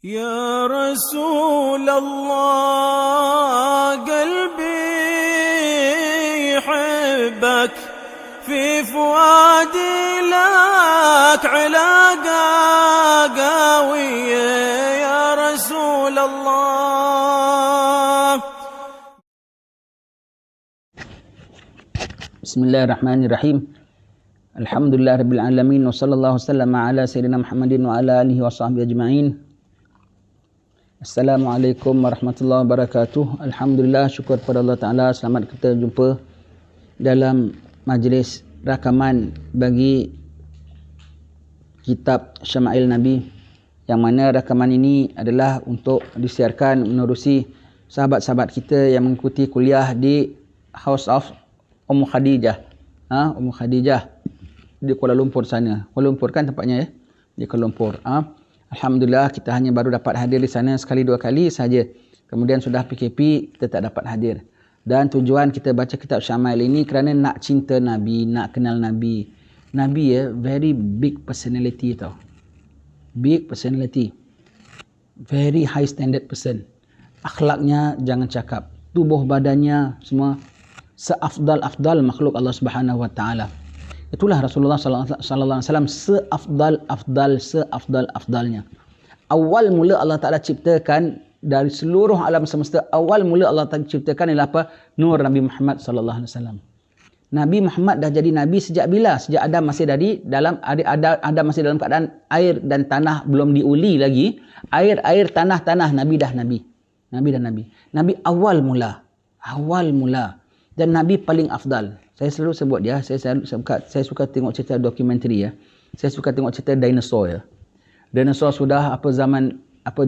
يا رسول الله قلبي يحبك في فؤادي لك علاقة قوية يا رسول الله. بسم الله الرحمن الرحيم. الحمد لله رب العالمين وصلى الله وسلم على سيدنا محمد وعلى آله وصحبه أجمعين. Assalamualaikum warahmatullahi wabarakatuh. Alhamdulillah, syukur kepada Allah Ta'ala. Selamat kita jumpa dalam majlis rakaman bagi kitab Syama'il Nabi, yang mana rakaman ini adalah untuk disiarkan menerusi sahabat-sahabat kita yang mengikuti kuliah di House of Ummu Khadijah. Ummu Khadijah di Kuala Lumpur sana. Kuala Lumpur kan tempatnya ya? Di Kuala Lumpur. Alhamdulillah, kita hanya baru dapat hadir di sana sekali dua kali saja. Kemudian sudah PKP, kita tak dapat hadir. Dan tujuan kita baca kitab Syama'il ini kerana nak cinta Nabi, nak kenal Nabi. Nabi ya, very big personality tau. Big personality. Very high standard person. Akhlaknya jangan cakap. Tubuh badannya semua seafdal-afdal makhluk Allah Subhanahu Wa Taala. Itulah Rasulullah sallallahu alaihi wasallam seafdal-afdalnya. Awal mula Allah Taala ciptakan dari seluruh alam semesta, awal mula Allah Taala ciptakan ialah apa? Nur Nabi Muhammad sallallahu alaihi wasallam. Nabi Muhammad dah jadi nabi sejak bila? Sejak Adam masih Adam masih dalam keadaan air dan tanah belum diuli lagi. Air, tanah, Nabi dah nabi. Nabi dah nabi. Nabi awal mula. Dan Nabi paling afdal. Saya selalu sebut dia, saya suka tengok cerita dokumentari ya. Saya suka tengok cerita dinosaur ya. Dinosaur sudah zaman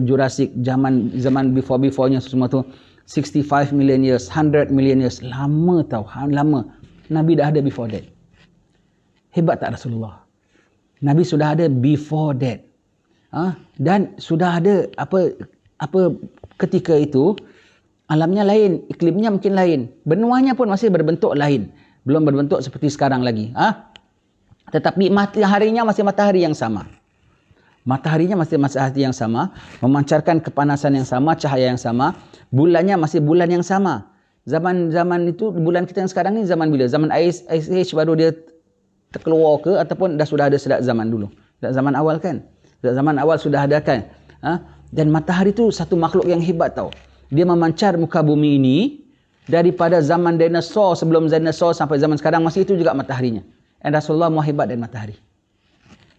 Jurassic, zaman before-nya semua tu 65 million years, 100 million years. Lama tau, lama. Nabi dah ada before that. Hebat tak Rasulullah? Nabi sudah ada before that. Dan sudah ada ketika itu alamnya lain, iklimnya mungkin lain, benuanya pun masih berbentuk lain. Belum berbentuk seperti sekarang lagi. Tetapi mataharinya masih matahari yang sama. Mataharinya masih matahari yang sama. Memancarkan kepanasan yang sama, cahaya yang sama. Bulannya masih bulan yang sama. Zaman itu, bulan kita yang sekarang ni zaman bila? Zaman Ice Age baru dia terkeluar ke? Ataupun dah sudah ada sejak zaman dulu? Sejak zaman awal kan? Sejak zaman awal sudah ada kan? Dan matahari tu satu makhluk yang hebat tau. Dia memancar muka bumi ini. Daripada zaman dinosaur, sebelum dinosaur sampai zaman sekarang, masih itu juga mataharinya. Dan Rasulullah mau hebat dan matahari.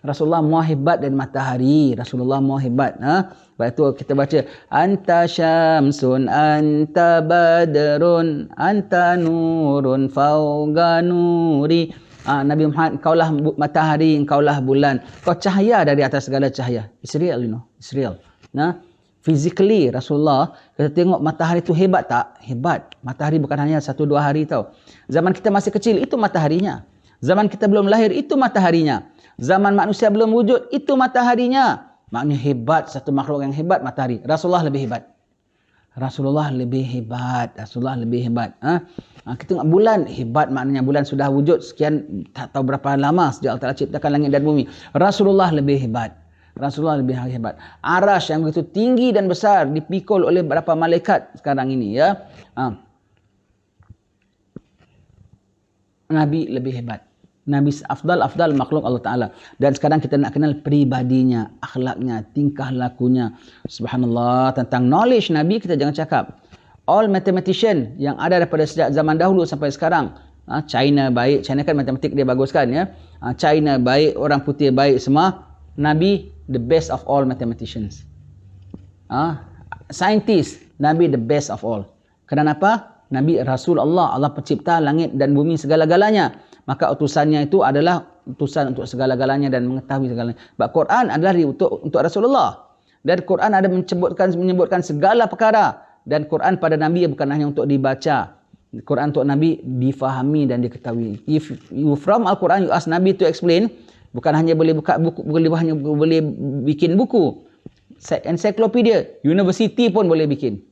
Rasulullah mau hebat. Lepas itu kita baca, Anta syamsun, anta badrun, anta nurun fauqa nuri. Nabi Muhammad, engkaulah matahari, engkaulah bulan. Kau cahaya dari atas segala cahaya. Israel, It's real. Physically Rasulullah, kita tengok matahari itu hebat tak? Hebat. Matahari bukan hanya 1-2 hari tau. Zaman kita masih kecil, itu mataharinya. Zaman kita belum lahir, itu mataharinya. Zaman manusia belum wujud, itu mataharinya. Maknanya hebat, satu makhluk yang hebat, matahari. Rasulullah lebih hebat. Kita tengok bulan, hebat maknanya bulan sudah wujud sekian, tak tahu berapa lama sejak Allah Ta'ala ciptakan langit dan bumi. Rasulullah lebih hebat. Arash yang begitu tinggi dan besar dipikul oleh beberapa malaikat sekarang ini ya. Nabi lebih hebat. Nabi afdal makhluk Allah Ta'ala. Dan sekarang kita nak kenal pribadinya, akhlaknya, tingkah lakunya. Subhanallah, tentang knowledge Nabi kita jangan cakap. All mathematician yang ada daripada sejak zaman dahulu sampai sekarang. China baik, China kan matematik dia bagus kan ya. China baik, orang putih baik semua. Nabi the best of all mathematicians. Scientist, Nabi the best of all. Kenapa? Nabi Rasul Allah, Allah pencipta langit dan bumi segala-galanya. Maka utusannya itu adalah utusan untuk segala-galanya dan mengetahui segalanya. Sebab Quran adalah untuk Rasulullah. Dan Quran ada menyebutkan segala perkara. Dan Quran pada Nabi bukan hanya untuk dibaca. Quran untuk Nabi difahami dan diketahui. If you from Al-Quran, you ask Nabi to explain. Bukan hanya boleh buka buku, boleh bikin buku. Encyclopedia, university pun boleh bikin.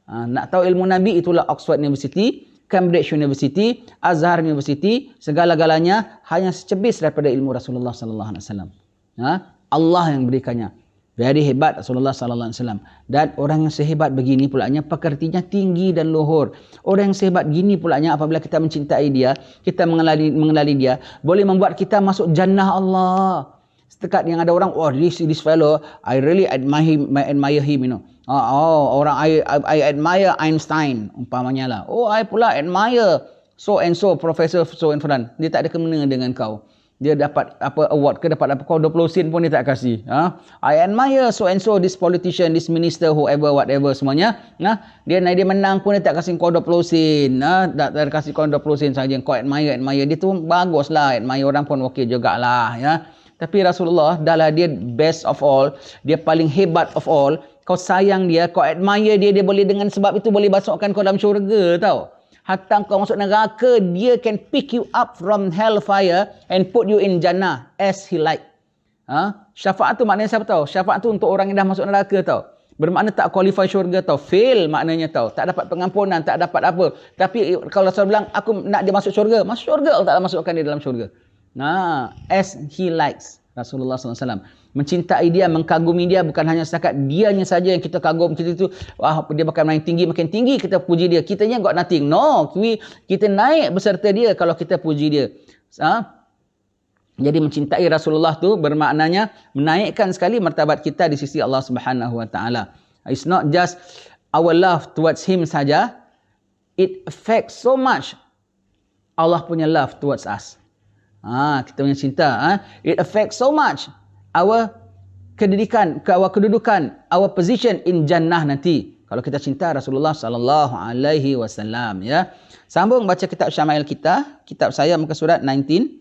Nak tahu ilmu Nabi, itulah Oxford University, Cambridge University, Azhar University, segala-galanya hanya secebis daripada ilmu Rasulullah sallallahu alaihi wasallam. Allah yang berikannya. Very hebat Rasulullah sallallahu alaihi wasallam. Dan orang yang sehebat begini pulanya pekertinya tinggi dan luhur. Orang yang sehebat gini pulanya apabila kita mencintai dia, kita mengenali dia, boleh membuat kita masuk jannah Allah. Setakat yang ada orang, oh this fellow, I really admire him, you know. Orang I admire Einstein umpamanya lah. Oh, I pula admire so and so, professor so and so. Dia tak ada kena dengan kau. Dia dapat apa award ke, dapat apa kau 20 sen pun dia tak kasih. I admire so and so, this politician, this minister, whoever, whatever semuanya. Dia menang pun dia tak kasih kau 20 sen. Tak kasih kau 20 sen saja. Kau admire. Dia tu baguslah. Admire orang pun okey jugalah. Tapi Rasulullah adalah dia best of all. Dia paling hebat of all. Kau sayang dia, kau admire dia boleh dengan sebab itu boleh masukkan kau dalam syurga tau. Hatta kau masuk neraka, dia can pick you up from hellfire and put you in jannah as he like. Syafaat tu maknanya siapa tahu? Syafaat tu untuk orang yang dah masuk neraka tau. Bermakna tak qualify syurga tau. Fail maknanya tau. Tak dapat pengampunan, tak dapat apa. Tapi kalau Rasul bilang, aku nak dia masuk syurga. Masuk syurga, Allah Ta'ala masukkan dia dalam syurga. As he likes. Rasulullah SAW mencintai dia, mengagumi dia, bukan hanya setakat dianya saja yang kita kagum. Kita tu dia makin tinggi kita puji dia. Kitanya got nothing. No, kita naik beserta dia kalau kita puji dia. Jadi mencintai Rasulullah tu bermaknanya menaikkan sekali martabat kita di sisi Allah Subhanahu Wa Taala. It's not just our love towards him saja, it affects so much Allah punya love towards us. Kita punya cinta, it affects so much our kedudukan, our position in jannah nanti. Kalau kita cinta Rasulullah sallallahu alaihi wasallam, ya. Sambung baca kitab Syama'il kita, kitab saya muka surat 19.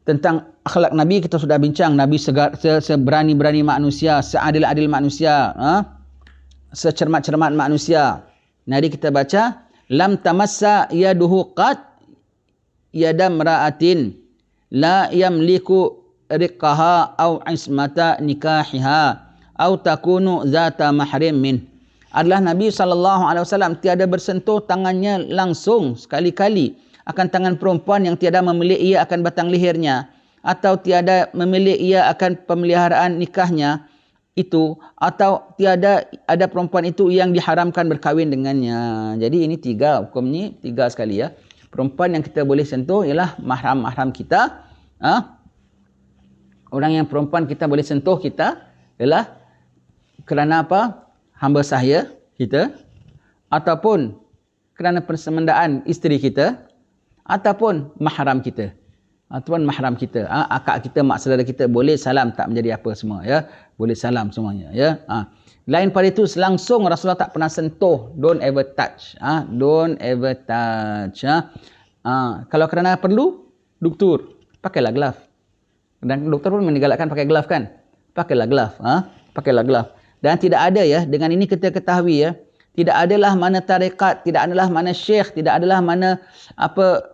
Tentang akhlak Nabi kita sudah bincang. Nabi seberani-berani manusia, seadil-adil manusia, secermat-cermat manusia. Mari kita baca, lam tamassa yaduhu qat yadam ra'atin la yamliku riqaha au ismata nikahiha au takunu zata mahrim min. Adalah Nabi SAW tiada bersentuh tangannya langsung sekali-kali akan tangan perempuan yang tiada memilih ia akan batang lehernya, atau tiada memilih ia akan pemeliharaan nikahnya itu, atau tiada ada perempuan itu yang diharamkan berkahwin dengannya. Jadi ini tiga, hukum ni tiga sekali ya. Perempuan yang kita boleh sentuh ialah mahram-mahram kita. Orang yang perempuan kita boleh sentuh kita ialah kerana apa? Hamba sahaya kita, ataupun kerana persemendaan isteri kita, ataupun mahram kita. Akak kita, mak saudara kita boleh salam, tak menjadi apa semua ya. Boleh salam semuanya ya. Lain pada itu langsung Rasulullah tak pernah sentuh. Don't ever touch. Don't ever touch. Kalau kerana perlu, doktor, pakailah glove. Dan doktor pun menggalakkan pakai glove kan? Pakailah glove. Pakailah glove. Dan tidak ada ya, dengan ini kita ketahui ya, tidak adalah mana tarekat, tidak adalah mana syekh, tidak adalah mana apa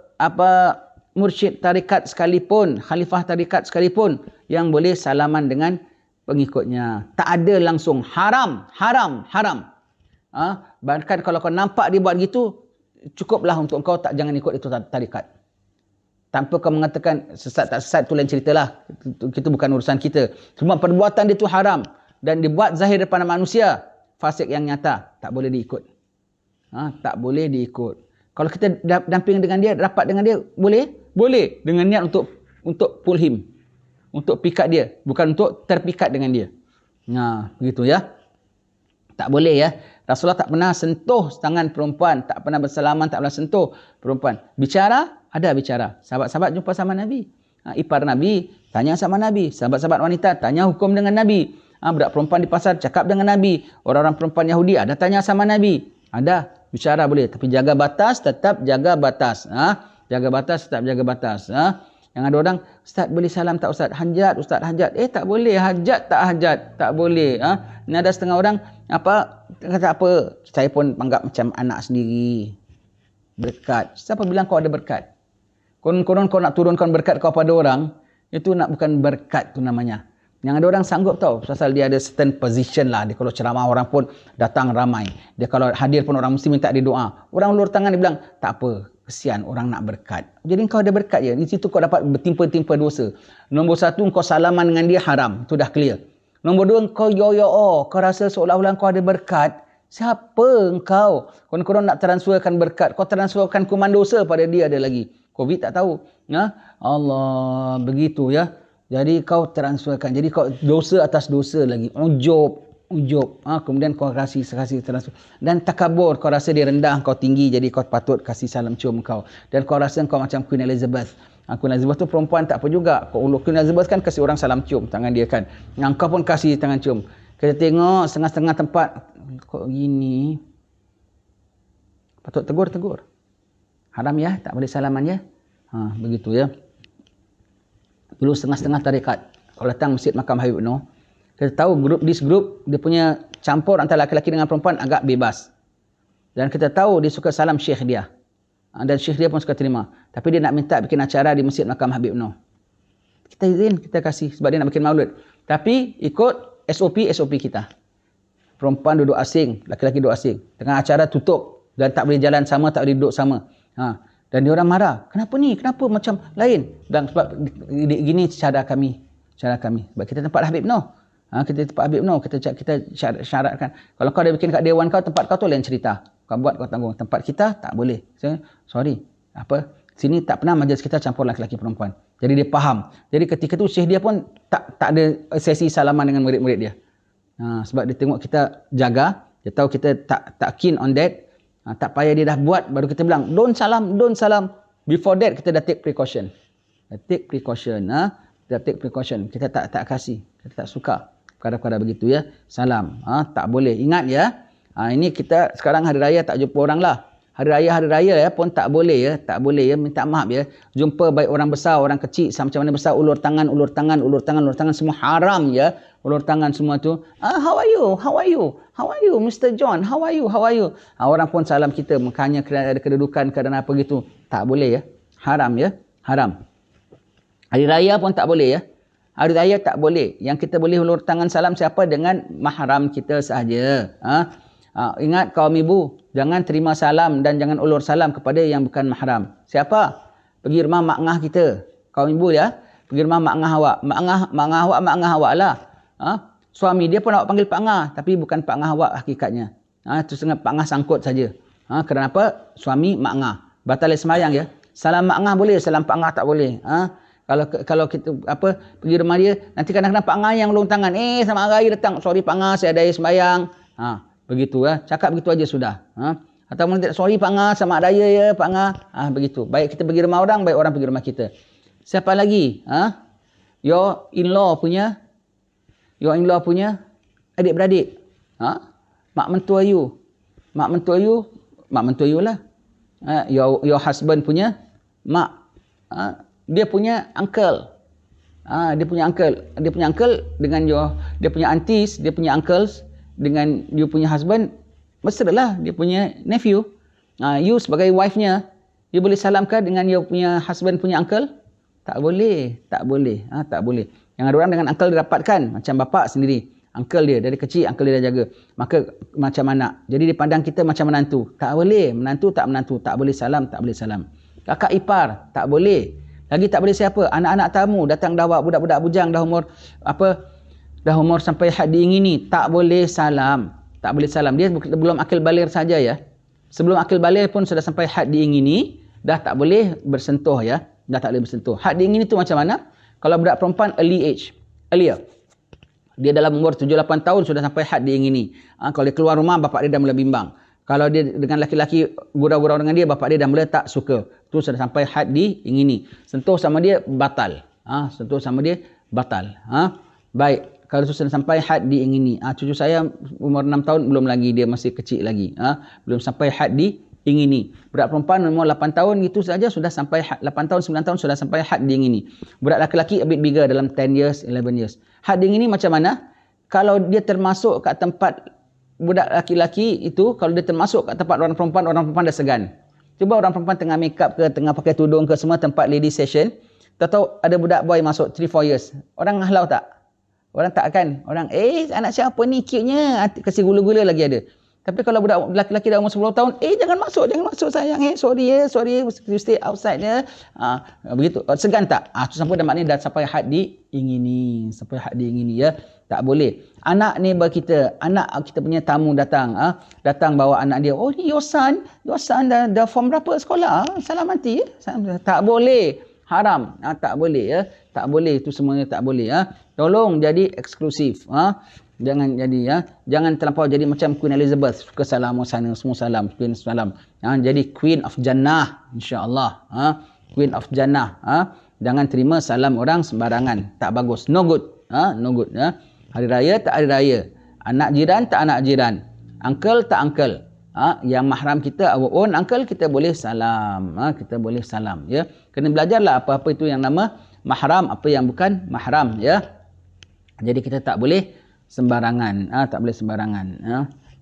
mursyid tarikat sekalipun, khalifah tarikat sekalipun yang boleh salaman dengan pengikutnya. Tak ada langsung. Haram. Bahkan kalau kau nampak dia buat gitu, cukuplah untuk kau jangan ikut itu tarikat. Tanpa kau mengatakan sesat tak sesat, itu lain ceritalah. Itu bukan urusan kita. Cuma perbuatan dia tu haram dan dibuat zahir depan manusia, fasik yang nyata, tak boleh diikut. Tak boleh diikut. Kalau kita damping dengan dia, rapat dengan dia, boleh? Boleh. Dengan niat untuk pull him. Untuk pikat dia. Bukan untuk terpikat dengan dia. Begitu ya. Tak boleh ya. Rasulullah tak pernah sentuh tangan perempuan. Tak pernah bersalaman, tak pernah sentuh perempuan. Bicara, ada bicara. Sahabat-sahabat jumpa sama Nabi. Ipar Nabi, tanya sama Nabi. Sahabat-sahabat wanita, tanya hukum dengan Nabi. Budak perempuan di pasar, cakap dengan Nabi. Orang-orang perempuan Yahudi, ada tanya sama Nabi. Ada. Bicara boleh. Tapi jaga batas, tetap jaga batas. Jaga batas, tetap jaga batas. Yang ada orang, Ustaz boleh salam tak Ustaz? Hajat, Ustaz hajat. Tak boleh. Hajat tak hajat. Tak boleh. Ini ada setengah orang, kata apa? Saya pun anggap macam anak sendiri. Berkat. Siapa bilang kau ada berkat? Konon kau nak turunkan berkat kau pada orang, itu nak bukan berkat tu namanya. Yang ada orang sanggup tau, pasal dia ada certain position lah. Dia kalau ceramah orang pun datang ramai. Dia kalau hadir pun orang mesti minta dia doa. Orang ulur tangan dia bilang, tak apa, kesian orang nak berkat. Jadi kau ada berkat je. Di situ kau dapat bertimpa-timpa dosa. Nombor satu, kau salaman dengan dia haram. Itu dah clear. Nombor 2, kau yo-yo, kau rasa seolah-olah kau ada berkat. Siapa engkau? Kau nak transferkan berkat. Kau transferkan kuman dosa pada dia ada lagi. COVID tak tahu. Ya? Allah, begitu ya. Jadi kau transferkan. Jadi kau dosa atas dosa lagi. Ujub. Kemudian kau kasih transfer. Dan takabur, kau rasa dia rendah, kau tinggi. Jadi kau patut kasih salam cium kau. Dan kau rasa kau macam Queen Elizabeth. Queen Elizabeth tu perempuan tak apa juga. Queen Elizabeth kan kasih orang salam cium tangan dia kan. Kau pun kasih tangan cium. Kita tengok setengah-setengah tempat. Kok gini? Patut tegur. Haram ya, tak boleh salaman ya. Begitu ya. Dulu setengah-setengah tarekat. Kalau datang Masjid Makam Habib Noh, kita tahu this group dia punya campur antara lelaki dengan perempuan agak bebas. Dan kita tahu dia suka salam syekh dia. Dan syekh dia pun suka terima. Tapi dia nak minta bikin acara di Masjid Makam Habib Noh. Kita izin, kita kasih sebab dia nak bikin maulid. Tapi ikut SOP kita. Perempuan duduk asing, lelaki duduk asing. Tengah acara tutup dan tak boleh jalan sama, tak boleh duduk sama. Dan dia orang marah. Kenapa ni? Kenapa macam lain? Dan sebab gini cara kami. Sebab kita tempat Habib Noh. Kita tempat Habib Noh. Kita syaratkan. Kalau kau dah bikin kat dewan kau, tempat kau tu lain cerita. Kau buat, kau tanggung. Tempat kita tak boleh. Sorry. Sini tak pernah majlis kita campur lelaki perempuan. Jadi dia faham. Jadi ketika tu syekh dia pun tak ada sesi salaman dengan murid-murid dia. Sebab dia tengok kita jaga. Dia tahu kita tak keen on that. Tak payah dia dah buat, baru kita bilang, don't salam. Before that, kita dah take precaution. Kita take precaution. Kita tak kasih. Kita tak suka. Perkara-perkara begitu ya. Salam. Tak boleh. Ingat ya. Ini kita sekarang hari raya tak jumpa orang lah. Hari raya ya pun tak boleh ya. Tak boleh ya. Minta maaf ya. Jumpa baik orang besar, orang kecil. Macam mana besar. Ulur tangan. Semua haram ya. Ulur tangan semua tu. How are you? Mr. John? How are you? Orang pun salam kita. Makanya kerana ada kedudukan, kerana apa gitu. Tak boleh ya. Haram ya. Haram. Hari raya pun tak boleh ya. Hari raya tak boleh. Yang kita boleh ulur tangan salam siapa? Dengan mahram kita sahaja. Ingat kaum ibu. Jangan terima salam dan jangan ulur salam kepada yang bukan mahram. Siapa? Pergi rumah mak ngah kita. Kaum ibu ya. Pergi rumah mak ngah awak. Mak ngah awak lah. Suami dia pun awak panggil Pak Ngah. Tapi bukan Pak Ngah awak hakikatnya. Terus dengan Pak Ngah sangkut saja. Kenapa? Suami Mak Ngah. Batal semayang ya. Salam Mak Ngah boleh, salam Pak Ngah tak boleh. Kalau kita pergi rumah dia, nanti kadang-kadang Pak Ngah yang ulung tangan. Sama hari datang. Sorry Pak Ngah, saya ada semayang. Begitu ya. Cakap begitu aja sudah. Atau mungkin sorry Pak Ngah, sama ada ya Pak Ngah. Begitu. Baik kita pergi rumah orang, baik orang pergi rumah kita. Siapa lagi? Your in-law punya adik-beradik. Mak mentua you lah. Your husband punya mak. Dia punya uncle. Dia punya uncle dengan dia punya aunties, dia punya uncles dengan you punya husband. Mesra dia punya nephew. You sebagai wife-nya, you boleh salamkan dengan you punya husband punya uncle? Tak boleh. Tak boleh. Yang ada orang dengan uncle dia dapatkan. Macam bapa sendiri. Uncle dia. Dari kecil uncle dia dah jaga. Maka macam anak. Jadi dipandang kita macam menantu. Tak boleh. Menantu. Tak boleh salam. Kakak ipar. Tak boleh. Lagi tak boleh siapa? Anak-anak tamu. Datang dah bawa budak-budak bujang. Dah umur sampai had diingini. Tak boleh salam. Dia belum akil baligh saja ya. Sebelum akil baligh pun sudah sampai had diingini. Dah tak boleh bersentuh ya. Had diingini tu macam mana? Kalau budak perempuan earlier. Dia dalam umur 7-8 tahun sudah sampai had diingini. Kalau dia keluar rumah, bapak dia dah mula bimbang. Kalau dia dengan laki-laki gurau-gurau dengan dia, bapak dia dah mula tak suka. Tu sudah sampai had diingini. Sentuh sama dia batal. Baik. Kalau sudah sampai had diingini. Cucu saya umur 6 tahun belum lagi, dia masih kecil lagi. Belum sampai had diingini. Budak perempuan umur 8 tahun itu saja sudah sampai 8 tahun 9 tahun sudah sampai had diingini. Budak laki-laki a bit bigger dalam 10 years 11 years. Had diingini macam mana? Kalau dia termasuk kat tempat budak laki-laki itu, kalau dia termasuk kat tempat orang perempuan dah segan. Cuba orang perempuan tengah make up ke, tengah pakai tudung ke, semua tempat lady session. Tahu ada budak boy masuk 3-4 years. Orang halau tak? Orang tak kan? Orang anak siapa ni cute-nya? Kasih gula-gula lagi ada. Tapi kalau budak lelaki dah umur 10 tahun, jangan masuk sayang, sorry, you stay outside ya. Begitu. Segan tak? Tu sampai dah maknanya dah sampai had diingini ya. Tak boleh. Anak neighbor kita, anak kita punya tamu datang, datang bawa anak dia. Oh, ni your son dah form berapa sekolah? Salam nanti. Tak boleh. Haram. Tak boleh ya. Tak boleh, itu semuanya tak boleh ya. Tolong jadi eksklusif. Jangan jadi ya. Jangan terlampau jadi macam Queen Elizabeth. Suka salam sana, semua salam, Queen salam. Jadi Queen of Jannah insya-Allah. Queen of Jannah. Jangan terima salam orang sembarangan. Tak bagus. No good. No good ya. Hari raya tak hari raya. Anak jiran tak anak jiran. Uncle tak uncle. Yang mahram kita, our own uncle, kita boleh salam. Kita boleh salam ya. Kena belajarlah apa-apa itu yang nama mahram, apa yang bukan mahram ya. Jadi kita tak boleh sembarangan. Tak boleh sembarangan.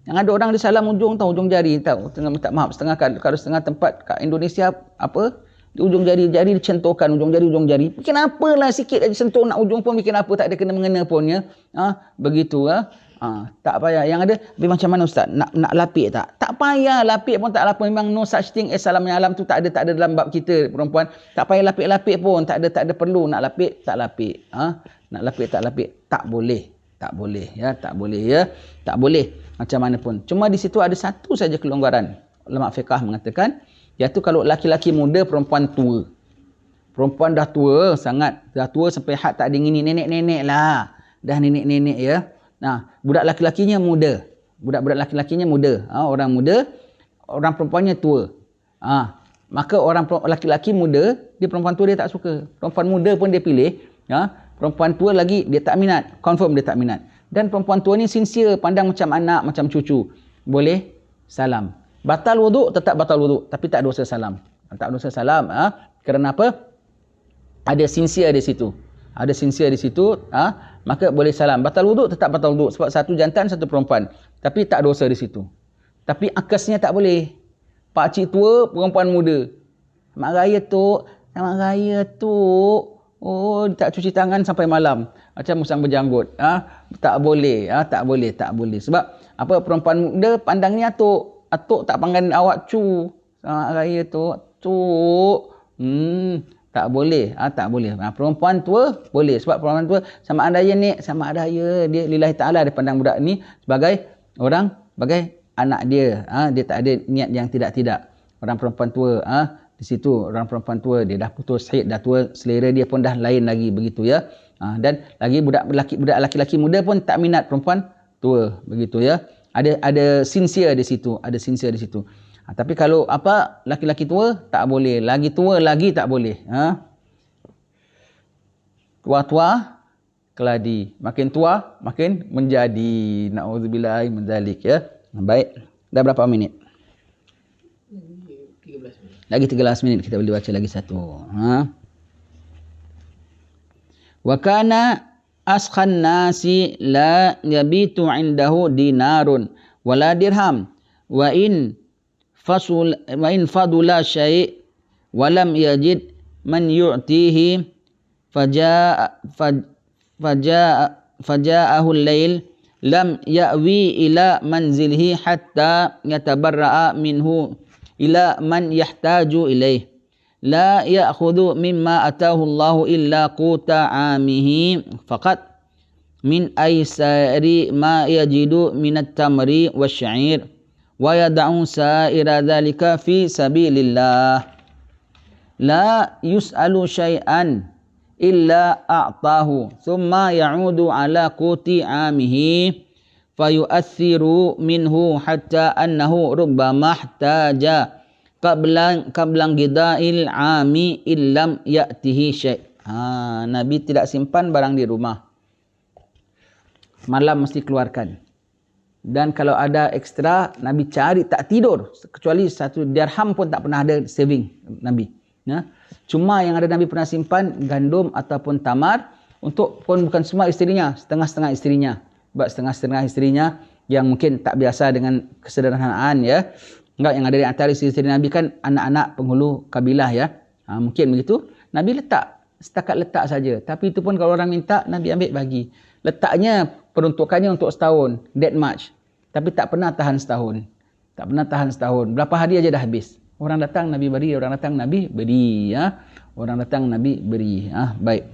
Yang ada orang disalam ujung jari tahu. Setengah tempat kat Indonesia apa? Di ujung jari dicentuhkan ujung jari. Bikin apalah sikit aja sentuh nak ujung pun bikin apa, tak ada kena mengena pun ya. Begitu tak payah. Yang ada macam mana ustaz? Nak lapik tak? Tak payah lapik pun tak apa. Memang no such thing as salam yang alam tu tak ada dalam bab kita perempuan. Tak payah lapik-lapik pun, tak ada perlu nak lapik, tak lapik. Nak lapik tak lapik, tak boleh. Tak boleh ya, tak boleh ya. Tak boleh macam mana pun. Cuma di situ ada satu saja kelonggaran. Ulama fiqh mengatakan, iaitu kalau laki-laki muda, perempuan tua. Perempuan dah tua sangat. Dah tua sampai had tak ada ngini, nenek-nenek lah. Dah nenek-nenek ya. Budak laki-lakinya muda. Budak-budak laki-lakinya muda. Orang muda, orang perempuannya tua. Maka orang laki-laki muda, dia perempuan tua dia tak suka. Perempuan muda pun dia pilih. Perempuan tua lagi dia tak minat. Confirm dia tak minat. Dan perempuan tua ni sincere, pandang macam anak, macam cucu. Boleh salam. Batal wuduk, tetap batal wuduk. Tapi tak dosa salam. Tak dosa salam. Kerana apa? Ada sincere di situ. Ada sincere di situ. Maka boleh salam. Batal wuduk, tetap batal wuduk. Sebab satu jantan, satu perempuan. Tapi tak dosa di situ. Tapi akasnya tak boleh. Pakcik tua, perempuan muda. Selamat raya tu. Oh, tak cuci tangan sampai malam. Macam musang berjanggut. Tak boleh. Tak boleh. Sebab apa, perempuan muda pandangnya atuk. Atuk tak panggil awak cu. Selamat raya tu. Tak boleh. Tak boleh. Perempuan tua boleh. Sebab perempuan tua sama ada raya ni, sama ada raya. Dia lillahi ta'ala, dia pandang budak ni sebagai orang, sebagai anak dia. Dia tak ada niat yang tidak-tidak. Orang perempuan tua, di situ orang perempuan tua dia dah putus haid, dah tua, selera dia pun dah lain lagi begitu ya. Dan lagi budak laki-laki muda pun tak minat perempuan tua begitu ya. Ada sincere di situ, tapi kalau apa, laki-laki tua tak boleh, lagi tua lagi tak boleh. Tua-tua keladi, makin tua makin menjadi. Nauzubillah min zalik ya. Baik, dah berapa minit? Lagi 13 minit, kita boleh baca lagi satu. Wa kana askhan nasi la yabitu indahu dinarun wala dirham wa in fadula syai' wa lam yajid man yu'tihi faja'ahu al-lail lam ya'wi ila manzilihi hatta yatabarra'a minhu ila man yahtaju ilaih. La ya'khudhu mimma atahu Allahu illa quta amihi faqat min aisari ma yajidu minat tamri wasy'ir wa yad'u sa'ira dhalika fi sabilillah. La yus'alu syai'an illa a'tahu thumma ya'udu ala quti amihi fayu'athiru minhu hatta annahu rubbama ihtaja qablang gidail ami illam ya'tihi syai'. Nabi tidak simpan barang di rumah. Malam mesti keluarkan. Dan kalau ada ekstra, Nabi cari, tak tidur. Kecuali 1 dirham pun tak pernah ada saving Nabi. Cuma yang ada Nabi pernah simpan gandum ataupun tamar, untuk pun bukan semua isterinya, setengah-setengah isterinya. Sebab setengah-setengah isterinya yang mungkin tak biasa dengan kesederhanaan ya. Enggak, yang ada di antara isteri Nabi kan anak-anak penghulu kabilah ya. Mungkin begitu. Nabi setakat letak saja. Tapi itu pun kalau orang minta, Nabi ambil bagi. Letaknya, peruntukannya untuk setahun. That much. Tapi tak pernah tahan setahun. Berapa hari aja dah habis. Orang datang Nabi beri, orang datang Nabi beri ya. Orang datang Nabi beri. Baik.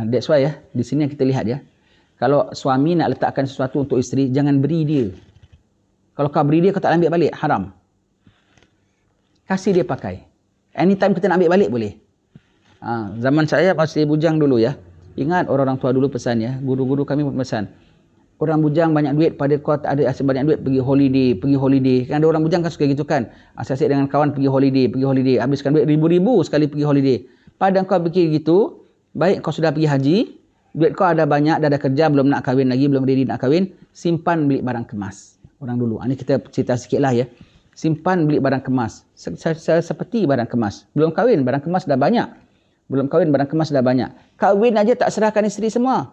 That's why ya, di sini kita lihat ya. Kalau suami nak letakkan sesuatu untuk isteri, jangan beri dia. Kalau kau beri dia, kau tak ambil balik, haram. Kasih dia pakai. Anytime kita nak ambil balik, boleh. Zaman saya masih bujang dulu ya. Ingat orang-orang tua dulu pesan ya. Guru-guru kami pun pesan. Orang bujang banyak duit, pada kau tak ada banyak duit, pergi holiday. Kan ada orang bujang kan suka gitu kan. Asyik dengan kawan pergi holiday. Habiskan duit ribu-ribu sekali pergi holiday. Pada kau fikir gitu, baik kau sudah pergi haji, duit kau ada banyak, dah ada kerja, belum nak kahwin lagi, belum ready nak kahwin, simpan beli barang kemas. Orang dulu. Ini kita cerita sikit lah ya. Simpan beli barang kemas. Seperti barang kemas. Belum kahwin, barang kemas dah banyak. Kahwin aja tak serahkan isteri semua.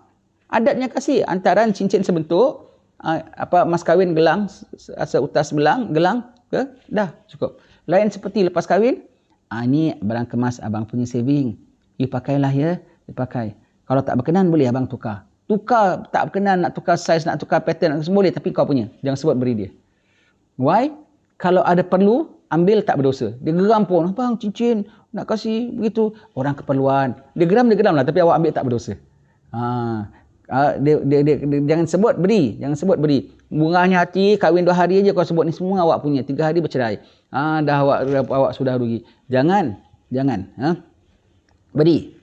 Adatnya kasih. Antaran cincin sebentuk, mas kahwin gelang, seutas gelang, dah cukup. Lain seperti lepas kahwin, ini barang kemas abang punya saving. You pakailah ya, dipakai. Kalau tak berkenan boleh abang tukar. Tukar tak berkenan, nak tukar size, nak tukar pattern, boleh, tapi kau punya. Jangan sebut beri dia. Why? Kalau ada perlu, ambil tak berdosa. Dia geram pun, abang cincin, nak kasih begitu. Orang keperluan. Dia geram lah, tapi awak ambil tak berdosa. Dia jangan sebut beri. Murahnya hati, kahwin 2 hari aja kau sebut ni semua awak punya. 3 hari bercerai. Dah awak sudah rugi. Jangan. Beri.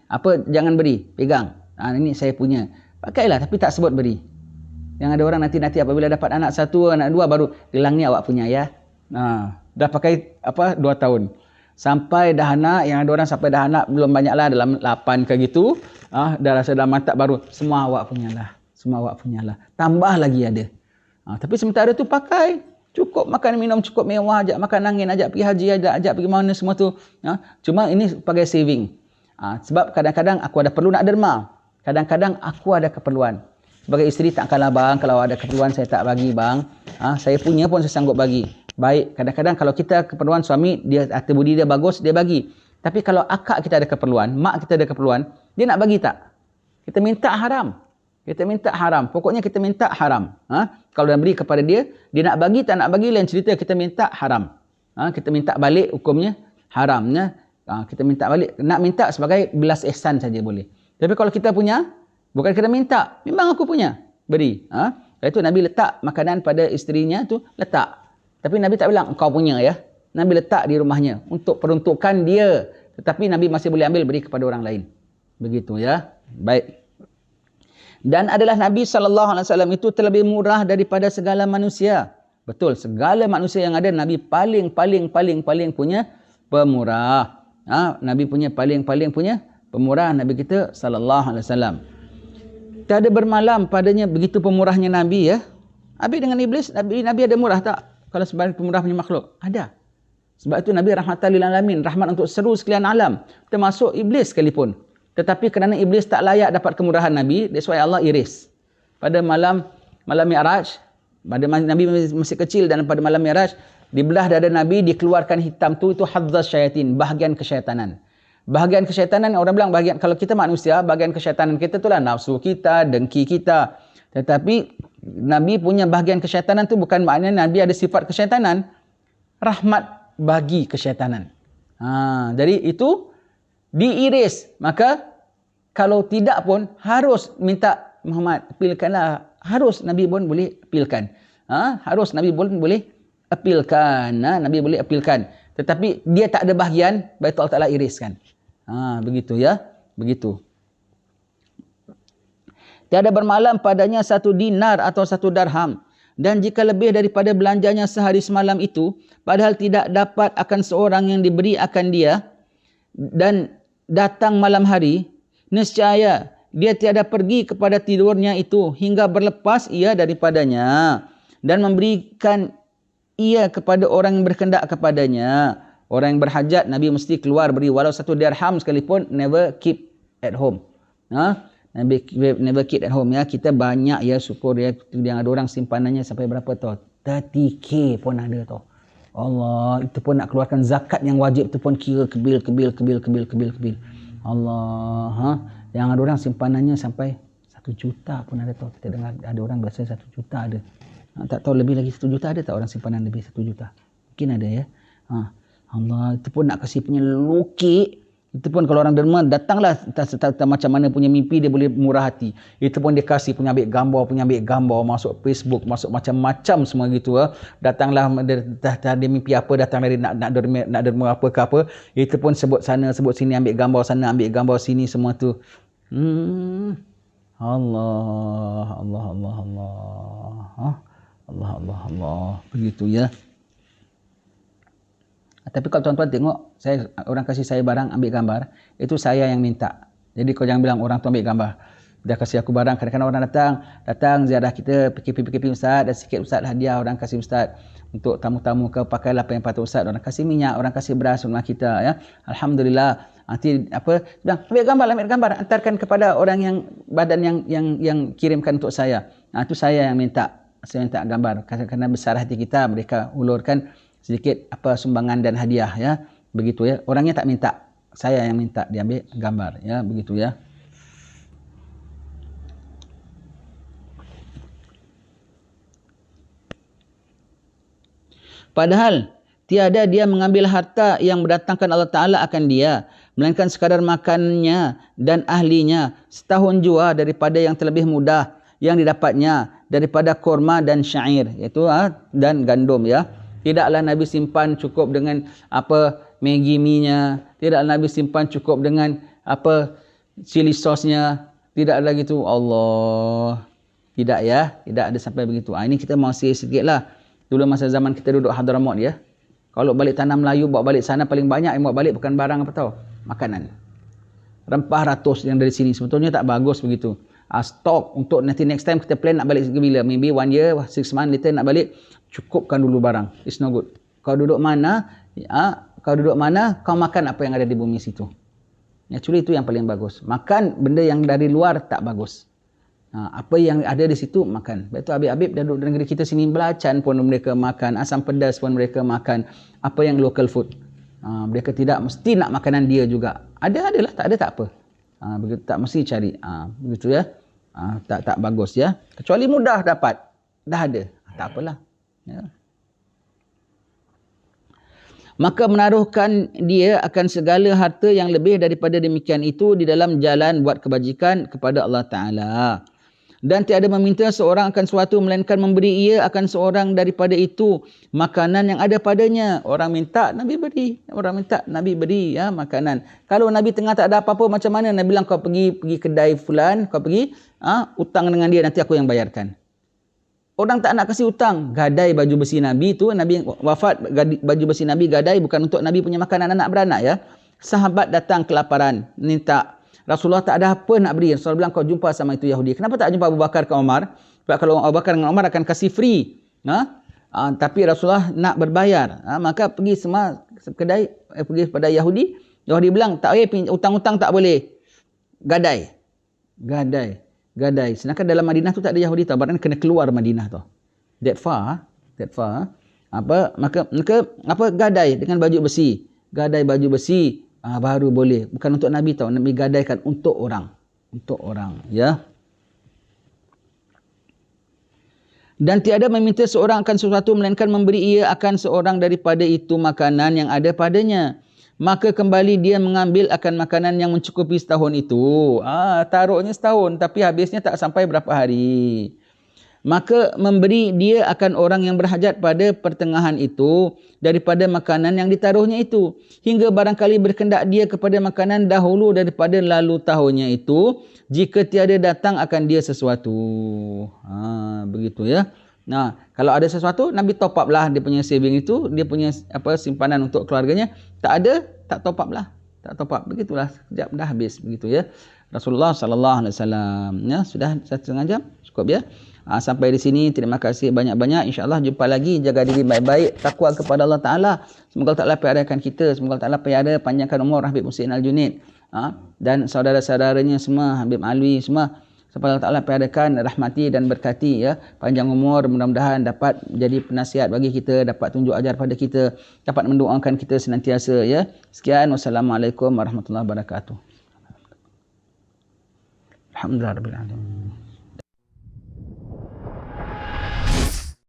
Apa jangan beri? Pegang. Ini saya punya. Pakailah tapi tak sebut beri. Yang ada orang nanti apabila dapat anak 1, anak 2 baru gelang ni awak punya ya. Dah pakai 2 tahun. Sampai dah anak, yang ada orang sampai dah anak belum banyaklah, dalam 8 ke gitu. Dah rasa dah mantap baru semua awak punyalah. Tambah lagi ada. Tapi sementara tu pakai. Cukup makan minum, cukup mewah, ajak makan angin, ajak pergi haji, ajak pergi mana semua tu. Cuma ini sebagai saving. Sebab kadang-kadang aku ada perlu nak derma. Kadang-kadang aku ada keperluan. Sebagai isteri takkanlah bang, kalau ada keperluan saya tak bagi bang. Saya punya pun saya sanggup bagi. Baik, kadang-kadang kalau kita keperluan suami, dia harta budi dia bagus, dia bagi. Tapi kalau akak kita ada keperluan, mak kita ada keperluan, dia nak bagi tak? Kita minta haram. Pokoknya kita minta haram. Kalau dah beri kepada dia, dia nak bagi tak nak bagi lain cerita, kita minta haram. Kita minta balik hukumnya haramnya. Kita minta balik, nak minta sebagai belas ihsan saja boleh. Tapi kalau kita punya, bukan kita minta, memang aku punya, beri. Itu Nabi letak makanan pada isterinya tu, letak. Tapi Nabi tak bilang engkau punya ya. Nabi letak di rumahnya untuk peruntukan dia. Tetapi Nabi masih boleh ambil beri kepada orang lain. Begitu ya. Baik. Dan adalah Nabi SAW itu terlebih murah daripada segala manusia. Betul, segala manusia yang ada, Nabi paling punya pemurah. Nabi punya paling punya pemurah, Nabi kita SAW. Tiada bermalam padanya, begitu pemurahnya Nabi ya. Habis dengan iblis, Nabi ada murah tak? Kalau sebagai pemurah punya makhluk, ada. Sebab itu Nabi rahmatan lil alamin, rahmat untuk seluruh sekalian alam, termasuk iblis sekalipun. Tetapi kerana iblis tak layak dapat kemurahan Nabi, that's why Allah iris. Pada malam Mi'raj, pada Nabi masih kecil dan pada malam Mi'raj, dibelah dada Nabi, dikeluarkan hitam tu, itu hadzaz syaitin, bahagian kesyaitanan. Bahagian kesyaitanan, orang bilang bahagian, kalau kita manusia, bahagian kesyaitanan kita itulah nafsu kita, dengki kita. Tetapi Nabi punya bahagian kesyaitanan tu bukan maknanya Nabi ada sifat kesyaitanan, rahmat bagi kesyaitanan. Jadi itu diiris. Maka kalau tidak pun harus minta Muhammad apilkanlah. Harus Nabi pun boleh apilkan. Harus Nabi pun boleh apilkan. Nabi boleh apilkan. Tetapi dia tak ada bahagian, baik Allah Ta'ala iriskan. Begitu ya. Begitu. Tiada bermalam padanya 1 dinar atau 1 darham. Dan jika lebih daripada belanjanya sehari semalam itu, padahal tidak dapat akan seorang yang diberi akan dia, dan datang malam hari, nescaya dia tiada pergi kepada tidurnya itu hingga berlepas ia daripadanya, dan memberikan ia kepada orang yang berkendak kepadanya. Orang yang berhajat, Nabi mesti keluar beri, walau 1 dirham sekalipun, never keep at home. Never keep at home ya. Kita banyak ya, syukur ya, yang ada orang simpanannya sampai berapa tau, 30k pun ada tau. Allah, itu pun nak keluarkan zakat yang wajib tu pun kira kebil. Allah, yang ada orang simpanannya sampai 1 juta pun ada tau. Kita dengar ada orang biasa 1 juta ada. Tak tahu lebih lagi 1 juta ada tak orang simpanan lebih 1 juta? Mungkin ada ya. Allah, itu pun nak kasih punya lokek. Itu pun kalau orang derma, datanglah entah macam mana punya mimpi, dia boleh murah hati. Itu pun dia kasih punya ambil gambar, masuk Facebook, masuk macam-macam semua gitu. Datanglah, dia mimpi apa, datang dari nak derma apa ke apa. Itu pun sebut sana, sebut sini, ambil gambar sana, ambil gambar sini, semua tu. Allah. Allah. Begitu ya. Tapi kalau tuan-tuan tengok, orang kasih saya barang, ambil gambar, itu saya yang minta. Jadi kau jangan bilang orang tu ambil gambar. Dia kasih aku barang, kadang-kadang orang datang ziarah kita, PKP Ustaz, dan sikit Ustaz hadiah orang kasih Ustaz. Untuk tamu-tamu ke, pakailah apa yang patut Ustaz. Orang kasih minyak, orang kasih beras rumah kita. Ya. Alhamdulillah. Nanti bilang, ambil gambar, antarkan kepada orang yang badan yang kirimkan untuk saya. Itu saya yang minta. Saya minta gambar. Kerana besar hati kita, mereka ulurkan sedikit sumbangan dan hadiah, ya. Begitu ya. Orangnya tak minta, saya yang minta diambil gambar, ya, begitu ya. Padahal tiada dia mengambil harta yang mendatangkan Allah Ta'ala akan dia, melainkan sekadar makannya dan ahlinya, setahun jua daripada yang terlebih mudah yang didapatnya daripada korma dan syair, iaitu dan gandum, ya. Tidaklah Nabi simpan cukup dengan Maggi mie-nya. Tidaklah Nabi simpan cukup dengan chili sauce-nya. Tidaklah gitu. Allah. Tidak ya. Tidak ada sampai begitu. Ini kita mau sikit lah. Dulu masa zaman kita duduk Hadramaut ya. Kalau balik tanah Melayu, bawa balik sana paling banyak yang bawa balik bukan barang apa tahu? Makanan. Rempah ratus yang dari sini. Sebetulnya tak bagus begitu. Stok untuk nanti next time kita plan nak balik bila. Maybe 1 year, 6 months later nak balik. Cukupkan dulu barang. It's no good. Kau duduk mana, kau makan apa yang ada di bumi situ. Actually itu yang paling bagus. Makan benda yang dari luar tak bagus. Apa yang ada di situ makan. Lepas tu Habib-Habib dah duduk di negeri kita sini, belacan pun mereka makan, asam pedas pun mereka makan. Apa yang local food. Mereka tidak mesti nak makanan dia juga. Adalah, tak ada tak apa. Begitu, tak mesti cari. Begitu ya. Tak bagus ya. Kecuali mudah dapat. Dah ada. Tak apalah. Ya. Maka menaruhkan dia akan segala harta yang lebih daripada demikian itu di dalam jalan buat kebajikan kepada Allah Ta'ala. Dan tiada meminta seorang akan sesuatu melainkan memberi ia akan seorang daripada itu makanan yang ada padanya. Orang minta, Nabi beri. Orang minta, Nabi beri ya, makanan. Kalau Nabi tengah tak ada apa-apa, macam mana? Nabi bilang, kau pergi kedai fulan, kau pergi utang dengan dia, nanti aku yang bayarkan. Orang tak nak kasih hutang, gadai baju besi Nabi tu, Nabi wafat, baju besi Nabi gadai bukan untuk Nabi punya makanan anak beranak ya. Sahabat datang kelaparan, minta. Rasulullah tak ada apa nak beri. Rasulullah bilang, kau jumpa sama itu Yahudi. Kenapa tak jumpa Abu Bakar ke Umar? Sebab kalau Abu Bakar dengan Umar akan kasih free. Tapi Rasulullah nak berbayar. Maka pergi semua kedai, pergi pada Yahudi. Yahudi bilang, tak boleh, hutang-hutang tak boleh. Gadai. Sedangkan dalam Madinah tu tak ada Yahudi tau. Barang kena keluar Madinah tu. That far. Maka gadai dengan baju besi. Gadai baju besi baru boleh. Bukan untuk Nabi tau. Nabi gadaikan untuk orang. Untuk orang. Ya. Dan tiada meminta seorang akan sesuatu melainkan memberi ia akan seorang daripada itu makanan yang ada padanya. Maka kembali dia mengambil akan makanan yang mencukupi setahun itu. Taruhnya setahun tapi habisnya tak sampai berapa hari. Maka memberi dia akan orang yang berhajat pada pertengahan itu daripada makanan yang ditaruhnya itu. Hingga barangkali berkendak dia kepada makanan dahulu daripada lalu tahunnya itu. Jika tiada datang akan dia sesuatu. Begitu ya. Nah, kalau ada sesuatu, Nabi top up lah dia punya saving itu, dia punya simpanan untuk keluarganya. Tak ada, tak top up lah. Tak top up. Begitulah, sekejap dah habis. Begitu ya. Rasulullah SAW. Ya, sudah 1,5 jam. Cukup ya. Sampai di sini. Terima kasih banyak-banyak. InsyaAllah jumpa lagi. Jaga diri baik-baik. Takwa kepada Allah Ta'ala. Semoga Allah Ta'ala piadakan kita. Semoga Allah Ta'ala piada panjangkan umur Habib Husin Al-Junid. Dan saudara-saudaranya semua. Habib Alwi semua. Supaya Allah Ta'ala piadakan, rahmati dan berkati ya. Panjang umur, mudah-mudahan dapat jadi penasihat bagi kita, dapat tunjuk ajar pada kita, dapat mendoakan kita senantiasa ya. Sekian, wassalamualaikum warahmatullahi wabarakatuh. Alhamdulillah rabbil alamin.